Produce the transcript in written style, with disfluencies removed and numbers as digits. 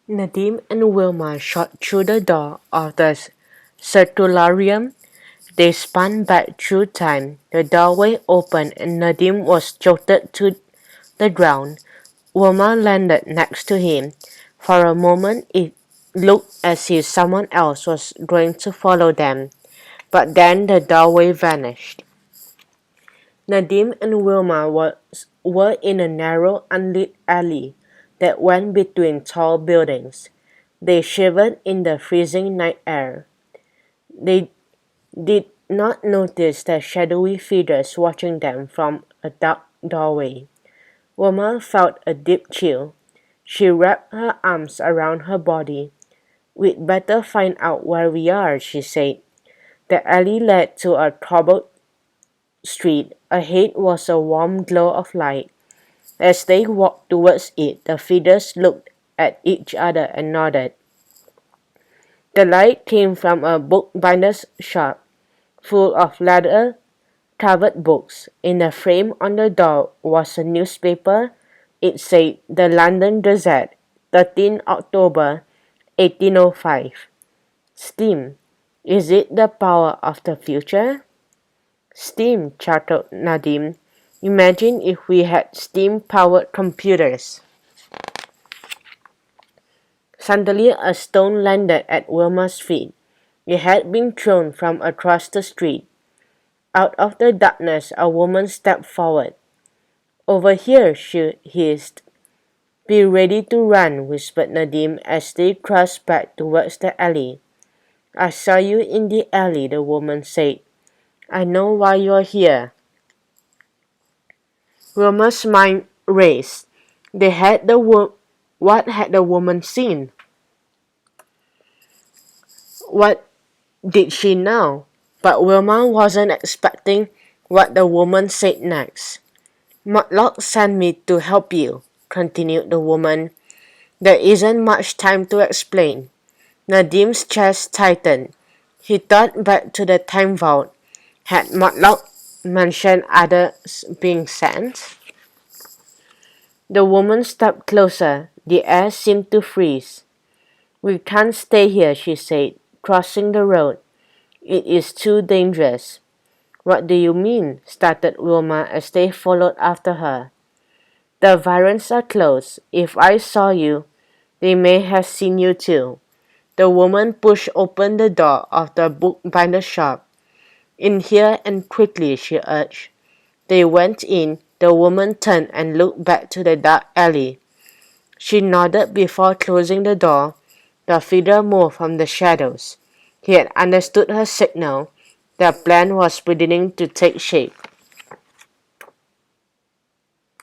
Nadim and Wilma shot through the door of the Sertularium. They spun back through time. The doorway opened and Nadim was jolted to the ground. Wilma landed next to him. For a moment it looked as if someone else was going to follow them, but then the doorway vanished. Nadim and Wilma were in a narrow, unlit alley that went between tall buildings. They shivered in the freezing night air. They did not notice the shadowy figures watching them from a dark doorway. Wilma felt a deep chill. She wrapped her arms around her body. "We'd better find out where we are," she said. The alley led to a troubled street. Ahead was a warm glow of light. As they walked towards it, the figures looked at each other and nodded. The light came from a bookbinder's shop, full of leather-covered books. In a frame on the door was a newspaper. It said, "The London Gazette, 13 October 1805. Steam. Is it the power of the future?" "Steam," chattered Nadim. "Imagine if we had steam-powered computers." Suddenly a stone landed at Wilma's feet. It had been thrown from across the street. Out of the darkness a woman stepped forward. "Over here," she hissed. "Be ready to run," whispered Nadim as they crossed back towards the alley. "I saw you in the alley," the woman said. "I know why you're here." Wilma's mind raced. What had the woman seen? What did she know? But Wilma wasn't expecting what the woman said next. "Matlock sent me to help you," continued the woman. "There isn't much time to explain." Nadim's chest tightened. He thought back to the time vault. Had Matlock mentioned others being sent? The woman stepped closer. The air seemed to freeze. "We can't stay here," she said, crossing the road. "It is too dangerous." "What do you mean?" started Wilma as they followed after her. "The Varens are close. If I saw you, they may have seen you too." The woman pushed open the door of the bookbinder's shop. "In here and quickly," she urged. They went in. The woman turned and looked back to the dark alley. She nodded before closing the door. The figure moved from the shadows. He had understood her signal. Their plan was beginning to take shape.